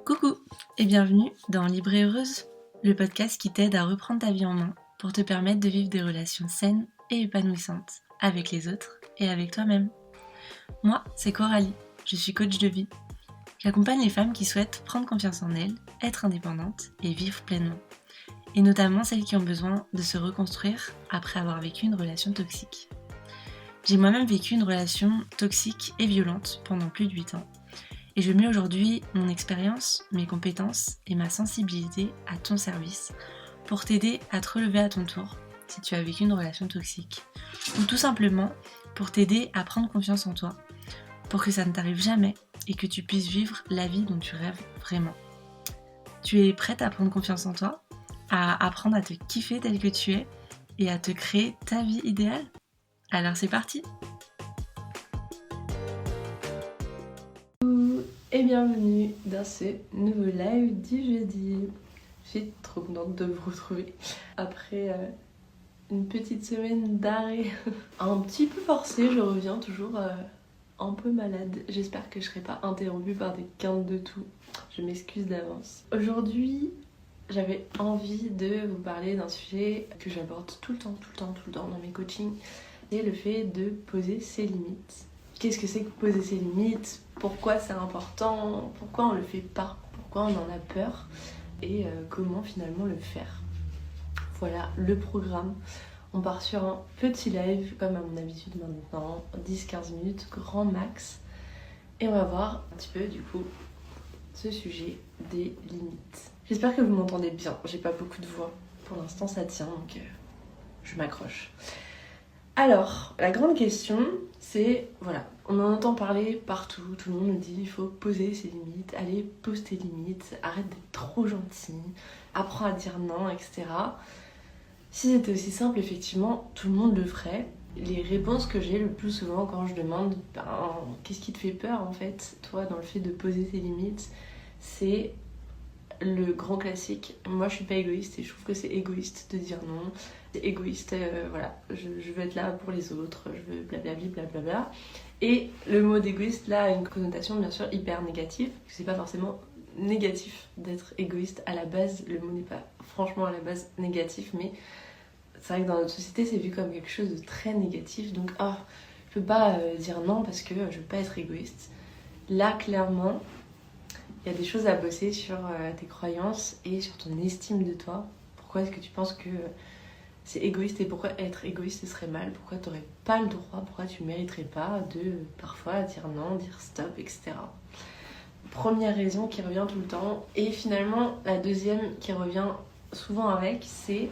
Coucou et bienvenue dans Libre et Heureuse, le podcast qui t'aide à reprendre ta vie en main pour te permettre de vivre des relations saines et épanouissantes avec les autres et avec toi-même. Moi, c'est Coralie, je suis coach de vie. J'accompagne les femmes qui souhaitent prendre confiance en elles, être indépendantes et vivre pleinement. Et notamment celles qui ont besoin de se reconstruire après avoir vécu une relation toxique. J'ai moi-même vécu une relation toxique et violente pendant plus de 8 ans. Et je mets aujourd'hui mon expérience, mes compétences et ma sensibilité à ton service pour t'aider à te relever à ton tour si tu as vécu une relation toxique. Ou tout simplement pour t'aider à prendre confiance en toi, pour que ça ne t'arrive jamais et que tu puisses vivre la vie dont tu rêves vraiment. Tu es prête à prendre confiance en toi, à apprendre à te kiffer tel que tu es et à te créer ta vie idéale? Alors c'est parti! Et bienvenue dans ce nouveau live du jeudi. Je suis trop contente de vous retrouver après une petite semaine d'arrêt un petit peu forcée. Je reviens toujours un peu malade. J'espère que je ne serai pas interrompue par des quintes de tout. Je m'excuse d'avance. Aujourd'hui, j'avais envie de vous parler d'un sujet que j'aborde tout le temps dans mes coachings. C'est le fait de poser ses limites. Qu'est-ce que c'est que poser ses limites? Pourquoi c'est important? Pourquoi on le fait pas? Pourquoi on en a peur? Et comment finalement le faire? Voilà le programme. On part sur un petit live, comme à mon habitude maintenant, 10-15 minutes, grand max. Et on va voir un petit peu du coup ce sujet des limites. J'espère que vous m'entendez bien. J'ai pas beaucoup de voix. Pour l'instant ça tient, donc je m'accroche. Alors, la grande question, c'est, voilà, on en entend parler partout, tout le monde nous dit il faut poser ses limites, allez, pose tes limites, arrête d'être trop gentil, apprends à dire non, etc. Si c'était aussi simple, effectivement, tout le monde le ferait. Les réponses que j'ai le plus souvent quand je demande qu'est-ce qui te fait peur en fait, toi, dans le fait de poser tes limites, c'est le grand classique. Moi je suis pas égoïste et je trouve que c'est égoïste de dire non. C'est égoïste, voilà, je veux être là pour les autres, je veux blablabla. Et le mot d'égoïste là a une connotation bien sûr hyper négative. C'est pas forcément négatif d'être égoïste à la base, le mot n'est pas franchement à la base négatif, mais c'est vrai que dans notre société c'est vu comme quelque chose de très négatif. Donc je peux pas dire non parce que je veux pas être égoïste. Là clairement il y a des choses à bosser sur tes croyances et sur ton estime de toi. Pourquoi est-ce que tu penses que c'est égoïste et pourquoi être égoïste ce serait mal? Pourquoi tu n'aurais pas le droit? Pourquoi tu ne mériterais pas de parfois dire non, dire stop, etc. Première raison qui revient tout le temps. Et finalement, la deuxième qui revient souvent avec, c'est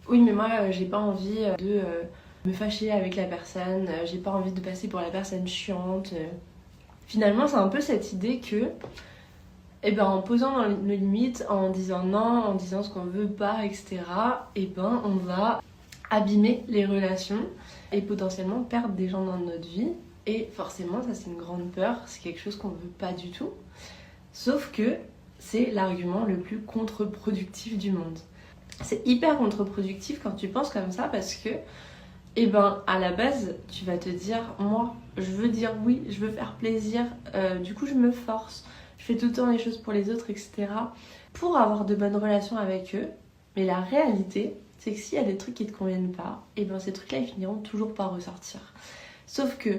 oui mais moi j'ai pas envie de me fâcher avec la personne, j'ai pas envie de passer pour la personne chiante. Finalement c'est un peu cette idée que en posant nos limites, en disant non, en disant ce qu'on veut pas, etc., on va abîmer les relations et potentiellement perdre des gens dans notre vie. Et forcément, ça c'est une grande peur, c'est quelque chose qu'on veut pas du tout. Sauf que c'est l'argument le plus contre-productif du monde. C'est hyper contre-productif quand tu penses comme ça parce que, à la base, tu vas te dire, moi, je veux dire oui, je veux faire plaisir, du coup je me force. Je fais tout le temps les choses pour les autres, etc. pour avoir de bonnes relations avec eux. Mais la réalité, c'est que s'il y a des trucs qui te conviennent pas, ces trucs-là, ils finiront toujours par ressortir. Sauf que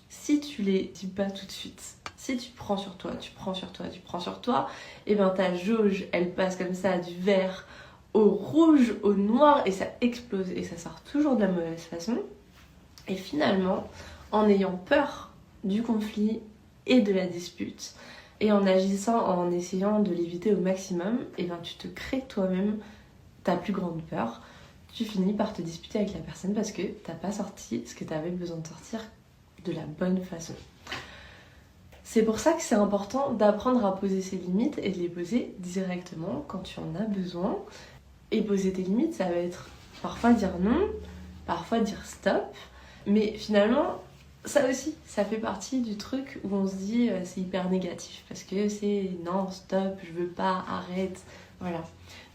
si tu les dis pas tout de suite, si tu prends sur toi, ta jauge, elle passe comme ça du vert au rouge, au noir, et ça explose, et ça sort toujours de la mauvaise façon. Et finalement, en ayant peur du conflit et de la dispute, et en agissant, en essayant de l'éviter au maximum, tu te crées toi-même ta plus grande peur. Tu finis par te disputer avec la personne parce que t'as pas sorti ce que t'avais besoin de sortir de la bonne façon. C'est pour ça que c'est important d'apprendre à poser ses limites et de les poser directement quand tu en as besoin. Et poser tes limites, ça va être parfois dire non, parfois dire stop, mais finalement ça aussi, ça fait partie du truc où on se dit c'est hyper négatif parce que c'est non, stop, je veux pas, arrête, voilà.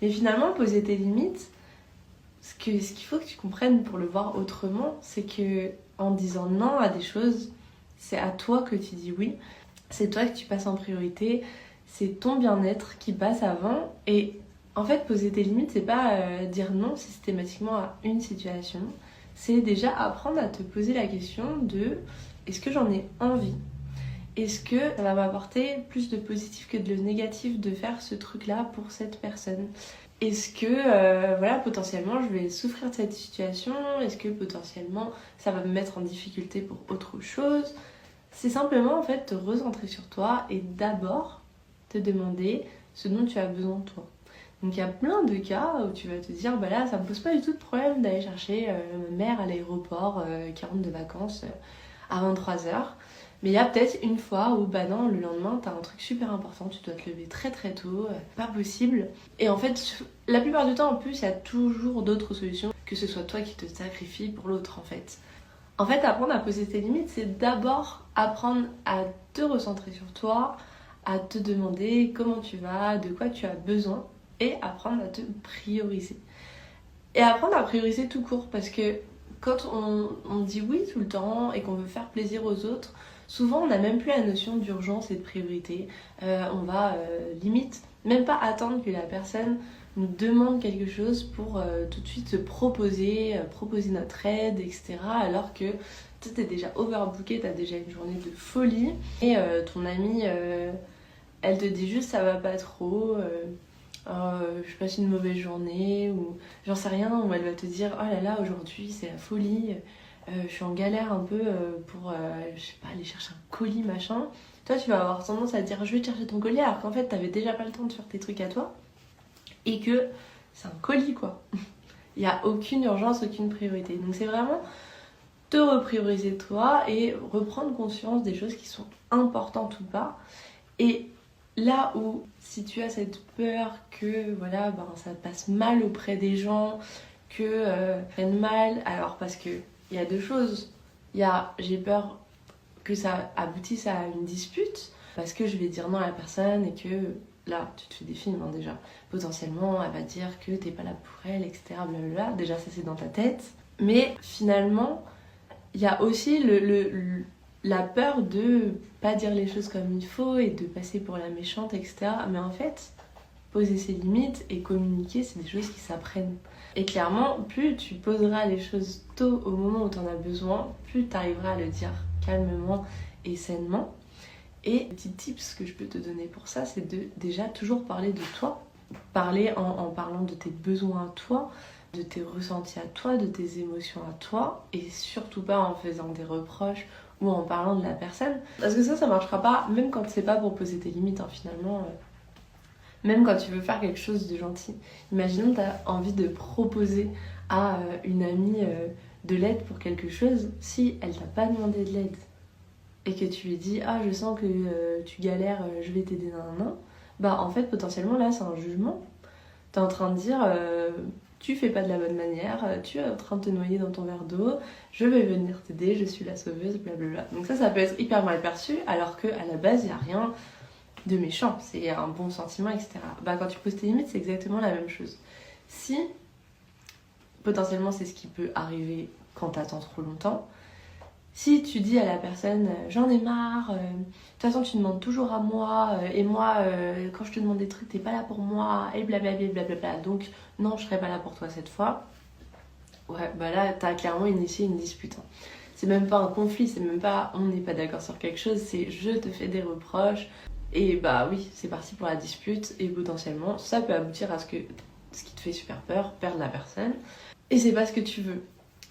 Mais finalement, poser tes limites, ce qu'il faut que tu comprennes pour le voir autrement, c'est que en disant non à des choses, c'est à toi que tu dis oui, c'est toi que tu passes en priorité, c'est ton bien-être qui passe avant. Et en fait, poser tes limites, c'est pas dire non systématiquement à une situation. C'est déjà apprendre à te poser la question de est-ce que j'en ai envie ? Est-ce que ça va m'apporter plus de positif que de négatif de faire ce truc-là pour cette personne ? Est-ce que voilà, potentiellement je vais souffrir de cette situation ? Est-ce que potentiellement ça va me mettre en difficulté pour autre chose ? C'est simplement en fait te recentrer sur toi et d'abord te demander ce dont tu as besoin de toi. Donc il y a plein de cas où tu vas te dire bah là ça me pose pas du tout de problème d'aller chercher ma mère à l'aéroport qui rentre de vacances à 23h. Mais il y a peut-être une fois où bah non, le lendemain t'as un truc super important, tu dois te lever très très tôt, pas possible. Et en fait la plupart du temps en plus il y a toujours d'autres solutions que ce soit toi qui te sacrifies pour l'autre en fait. En fait apprendre à poser tes limites c'est d'abord apprendre à te recentrer sur toi, à te demander comment tu vas, de quoi tu as besoin et apprendre à te prioriser. Et apprendre à prioriser tout court parce que quand on dit oui tout le temps et qu'on veut faire plaisir aux autres, souvent on n'a même plus la notion d'urgence et de priorité. On va limite même pas attendre que la personne nous demande quelque chose pour tout de suite se proposer notre aide, etc. Alors que tu es déjà overbooké, tu as déjà une journée de folie et ton amie, elle te dit juste ça va pas trop, je passe une mauvaise journée ou j'en sais rien, ou elle va te dire oh là là aujourd'hui c'est la folie, je suis en galère un peu pour je sais pas aller chercher un colis machin. Toi tu vas avoir tendance à dire je vais te chercher ton colis alors qu'en fait t'avais déjà pas le temps de faire tes trucs à toi et que c'est un colis quoi. Il n'y a aucune urgence, aucune priorité. Donc c'est vraiment te reprioriser toi et reprendre conscience des choses qui sont importantes ou pas. Et là où, si tu as cette peur que voilà, ben, ça passe mal auprès des gens, que prennent mal, alors parce que il y a deux choses. Il y a j'ai peur que ça aboutisse à une dispute, parce que je vais dire non à la personne et que là, tu te fais des films hein, déjà. Potentiellement, elle va dire que t'es pas là pour elle, etc. Blablabla. Déjà, ça c'est dans ta tête. Mais finalement, il y a aussi la peur de pas dire les choses comme il faut et de passer pour la méchante, etc. Mais en fait, poser ses limites et communiquer, c'est des choses qui s'apprennent. Et clairement, plus tu poseras les choses tôt au moment où tu en as besoin, plus tu arriveras à le dire calmement et sainement. Et petit tips que je peux te donner pour ça, c'est de déjà toujours parler de toi. Parler en parlant de tes besoins à toi, de tes ressentis à toi, de tes émotions à toi, et surtout pas en faisant des reproches ou en parlant de la personne. Parce que ça marchera pas, même quand c'est pas pour poser tes limites, hein, finalement. Même quand tu veux faire quelque chose de gentil. Imaginons que tu as envie de proposer à une amie de l'aide pour quelque chose, si elle t'a pas demandé de l'aide et que tu lui dis « Ah, je sens que tu galères, je vais t'aider, nan. » Bah en fait, potentiellement, là, c'est un jugement. T'es en train de dire tu fais pas de la bonne manière, tu es en train de te noyer dans ton verre d'eau, je vais venir t'aider, je suis la sauveuse, blablabla. Donc ça peut être hyper mal perçu, alors qu'à la base, il n'y a rien de méchant, c'est un bon sentiment, etc. Bah quand tu poses tes limites, c'est exactement la même chose. Si, potentiellement, c'est ce qui peut arriver quand t'attends trop longtemps, si tu dis à la personne j'en ai marre, de toute façon tu demandes toujours à moi, et moi quand je te demande des trucs t'es pas là pour moi, et blablabla, blablabla, donc non je serai pas là pour toi cette fois. Ouais bah là t'as clairement initié une dispute. Hein. C'est même pas un conflit, c'est même pas on n'est pas d'accord sur quelque chose, c'est je te fais des reproches. Et bah oui, c'est parti pour la dispute et potentiellement ça peut aboutir à ce qui te fait super peur, perdre la personne. Et c'est pas ce que tu veux.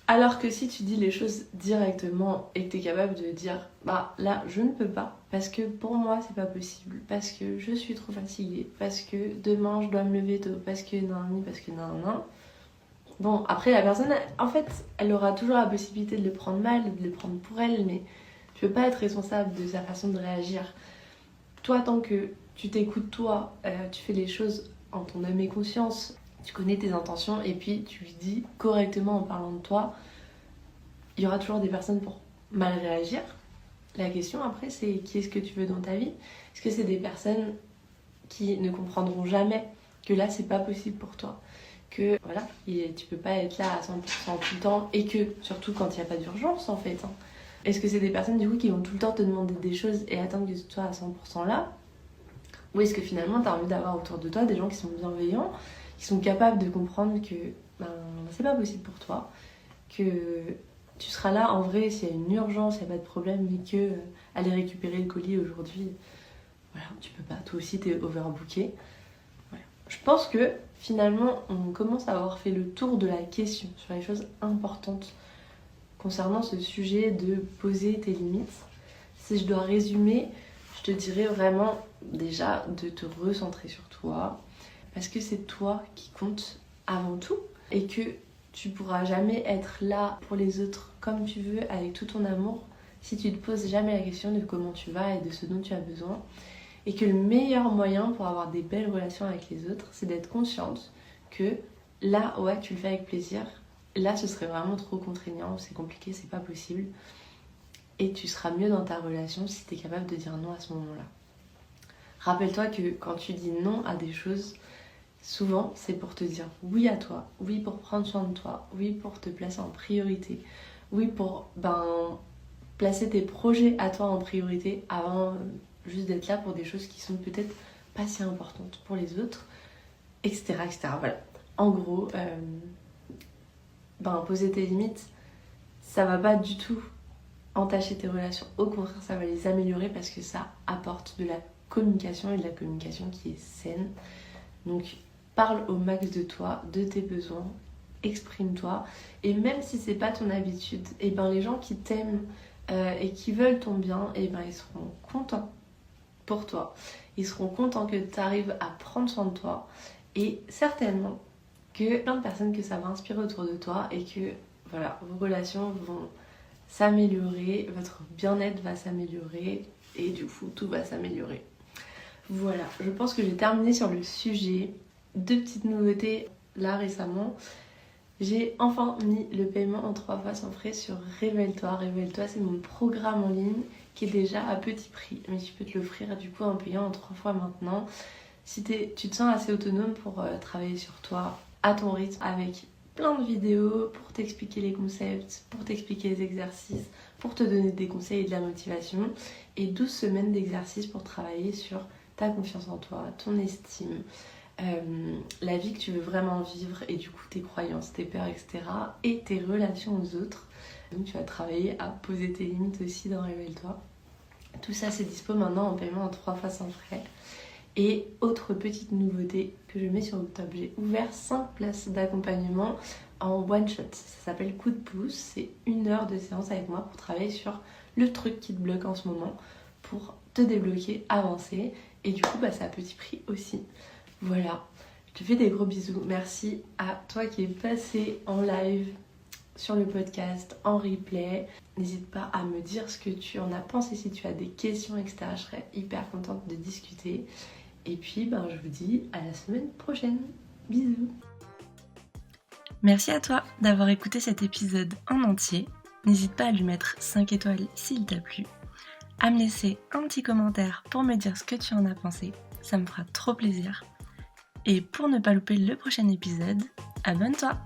Alors que si tu dis les choses directement et que tu es capable de dire bah là je ne peux pas parce que pour moi c'est pas possible, parce que je suis trop fatiguée, parce que demain je dois me lever tôt, parce que nan, parce que nan. Bon après la personne en fait elle aura toujours la possibilité de le prendre mal, de le prendre pour elle, mais tu peux pas être responsable de sa façon de réagir. Toi tant que tu t'écoutes toi, tu fais les choses en ton âme et conscience. Tu connais tes intentions et puis tu lui dis correctement en parlant de toi. Il y aura toujours des personnes pour mal réagir. La question après c'est qui est-ce que tu veux dans ta vie ? Est-ce que c'est des personnes qui ne comprendront jamais que là c'est pas possible pour toi ? Que voilà, tu peux pas être là à 100% tout le temps et que surtout quand il n'y a pas d'urgence en fait. Hein. Est-ce que c'est des personnes du coup qui vont tout le temps te demander des choses et attendre que tu sois à 100% là ? Ou est-ce que finalement tu as envie d'avoir autour de toi des gens qui sont bienveillants, qui sont capables de comprendre que c'est pas possible pour toi, que tu seras là en vrai s'il y a une urgence, il n'y a pas de problème, mais que aller récupérer le colis aujourd'hui, voilà, tu peux pas, toi aussi t'es overbooké. Voilà. Je pense que finalement on commence à avoir fait le tour de la question sur les choses importantes concernant ce sujet de poser tes limites. Si je dois résumer, je te dirais vraiment déjà de te recentrer sur toi, parce que c'est toi qui compte avant tout et que tu pourras jamais être là pour les autres comme tu veux avec tout ton amour si tu te poses jamais la question de comment tu vas et de ce dont tu as besoin. Et que le meilleur moyen pour avoir des belles relations avec les autres, c'est d'être consciente que là, ouais, tu le fais avec plaisir. Là, ce serait vraiment trop contraignant, c'est compliqué, c'est pas possible. Et tu seras mieux dans ta relation si tu es capable de dire non à ce moment-là. Rappelle-toi que quand tu dis non à des choses, souvent c'est pour te dire oui à toi, oui pour prendre soin de toi, oui pour te placer en priorité, oui pour placer tes projets à toi en priorité avant juste d'être là pour des choses qui sont peut-être pas si importantes pour les autres, etc. etc. Voilà. En gros, poser tes limites, ça va pas du tout entacher tes relations. Au contraire, ça va les améliorer parce que ça apporte de la communication et de la communication qui est saine. Donc, parle au max de toi, de tes besoins, exprime-toi. Et même si c'est pas ton habitude, les gens qui t'aiment et qui veulent ton bien, ils seront contents pour toi. Ils seront contents que tu arrives à prendre soin de toi. Et certainement que plein de personnes que ça va inspirer autour de toi et que voilà, vos relations vont s'améliorer, votre bien-être va s'améliorer et du coup tout va s'améliorer. Voilà, je pense que j'ai terminé sur le sujet. 2 petites nouveautés là récemment. J'ai enfin mis le paiement en 3 fois sans frais sur Révèle-toi. Révèle-toi, c'est mon programme en ligne qui est déjà à petit prix, mais tu peux te l'offrir du coup en payant en 3 fois maintenant. Si tu te sens assez autonome pour travailler sur toi à ton rythme avec plein de vidéos pour t'expliquer les concepts, pour t'expliquer les exercices, pour te donner des conseils et de la motivation, et 12 semaines d'exercices pour travailler sur ta confiance en toi, ton estime, la vie que tu veux vraiment vivre et du coup tes croyances, tes peurs, etc. et tes relations aux autres. Donc tu vas travailler à poser tes limites aussi dans Révèle-toi. Tout ça c'est dispo maintenant en paiement en 3 fois sans frais. Et autre petite nouveauté que je mets sur Octobre, j'ai ouvert 5 places d'accompagnement en one shot. Ça s'appelle Coup de pouce, c'est 1 heure de séance avec moi pour travailler sur le truc qui te bloque en ce moment, pour te débloquer, avancer. Et du coup c'est à petit prix aussi. Voilà, je te fais des gros bisous. Merci à toi qui es passé en live sur le podcast, en replay. N'hésite pas à me dire ce que tu en as pensé, si tu as des questions, etc. Je serais hyper contente de discuter. Et puis, je vous dis à la semaine prochaine. Bisous. Merci à toi d'avoir écouté cet épisode en entier. N'hésite pas à lui mettre 5 étoiles s'il t'a plu. À me laisser un petit commentaire pour me dire ce que tu en as pensé. Ça me fera trop plaisir. Et pour ne pas louper le prochain épisode, abonne-toi!